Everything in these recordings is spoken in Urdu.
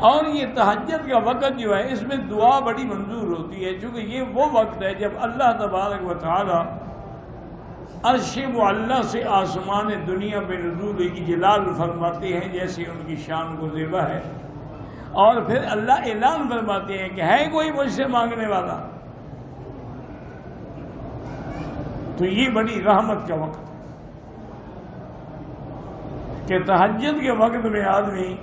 اور یہ تہجد کا وقت جو ہے اس میں دعا بڑی منظور ہوتی ہے، چونکہ یہ وہ وقت ہے جب اللہ تبارک و تعالی عرش معلیٰ سے آسمان دنیا پہ نزول اجلال فرماتے ہیں جیسے ان کی شان کو زیبا ہے، اور پھر اللہ اعلان فرماتے ہیں کہ ہے کوئی مجھ سے مانگنے والا. تو یہ بڑی رحمت کا وقت ہے کہ تہجد کے وقت میں آدمی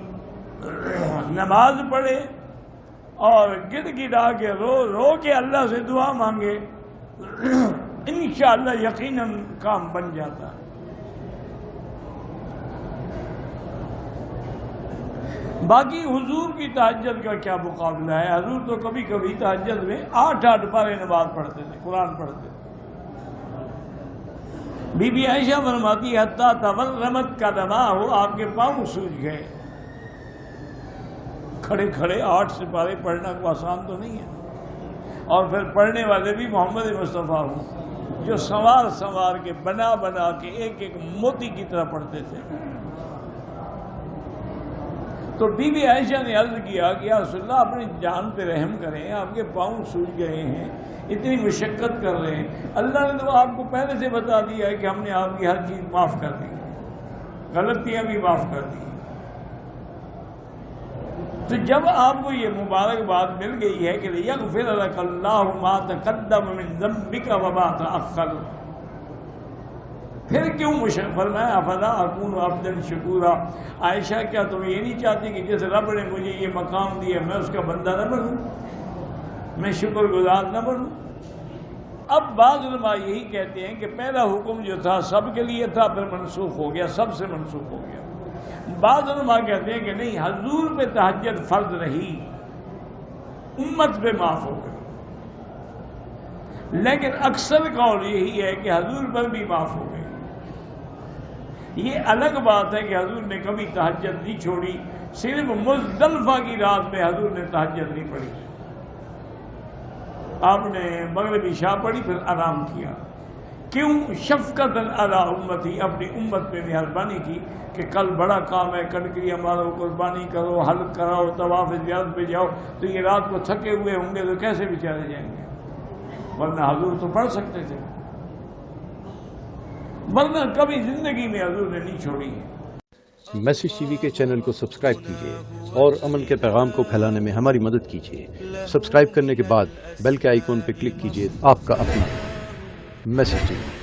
نماز پڑھے اور گڑ گڑا کے رو کے اللہ سے دعا مانگے، انشاءاللہ یقیناً کام بن جاتا ہے. باقی حضور کی تہجد کا کیا مقابلہ ہے؟ حضور تو کبھی کبھی تہجد میں 8 پارے نماز پڑھتے تھے، قرآن پڑھتے تھے. بی بی عائشہ فرماتی ہے حتیٰ تورمت قدماہ، آپ کے پاؤں سوج گئے. کھڑے کھڑے 8 سپارے پڑھنا کو آسان تو نہیں ہے، اور پھر پڑھنے والے بھی محمد مصطفیٰ ہوں جو سنوار سنوار کے بنا بنا کے ایک ایک موتی کی طرح پڑھتے تھے. تو بی بی عائشہ نے عرض کیا کہ یا رسول اللہ اپنی جان پہ رحم کریں، آپ کے پاؤں سوج گئے ہیں، اتنی مشقت کر رہے ہیں، اللہ نے تو آپ کو پہلے سے بتا دیا ہے کہ ہم نے آپ کی ہر چیز معاف کر دی، غلطیاں بھی معاف کر دی. تو جب آپ کو یہ مبارک بات مل گئی ہے کہ لیغفر لک اللہ ما تقدم من ذنبک وما تأخر، پھر کیوں فرمایا افلا اکون عبدا شکورا، عائشہ کیا تم یہ نہیں چاہتی کہ جس رب نے مجھے یہ مقام دیا میں اس کا بندہ نہ بنوں، میں شکر گزار نہ بنوں؟ اب بعض علماء یہی کہتے ہیں کہ پہلا حکم جو تھا سب کے لیے تھا، پھر منسوخ ہو گیا، سب سے منسوخ ہو گیا. بعض علماء کہتے ہیں کہ نہیں، حضور پہ تہجد فرض رہی، امت پہ معاف ہو گئی، لیکن اکثر قول یہی ہے کہ حضور پر بھی معاف ہو گئی. یہ الگ بات ہے کہ حضور نے کبھی تہجد نہیں چھوڑی، صرف مزدلفہ کی رات میں حضور نے تہجد نہیں پڑھی. آپ نے مغرب عشاء پڑھی پھر آرام کیا. کیوں؟ شفقت علی امتی، اپنی امت پہ مہربانی کی کہ کل بڑا کام ہے، کنکریاں مارو، قربانی کرو، حلق کراؤ، طواف زیارت پہ جاؤ، تو یہ رات کو تھکے ہوئے ہوں گے تو کیسے بیچارے جائیں گے؟ ورنہ حضور تو پڑھ سکتے تھے، ورنہ کبھی زندگی میں حضور نے نہیں چھوڑی ہے. میسج ٹی وی کے چینل کو سبسکرائب کیجیے اور امن کے پیغام کو پھیلانے میں ہماری مدد کیجیے. سبسکرائب کرنے کے بعد بیل کے آئیکن پر کلک کیجیے. آپ کا اپنا میسج ٹی وی.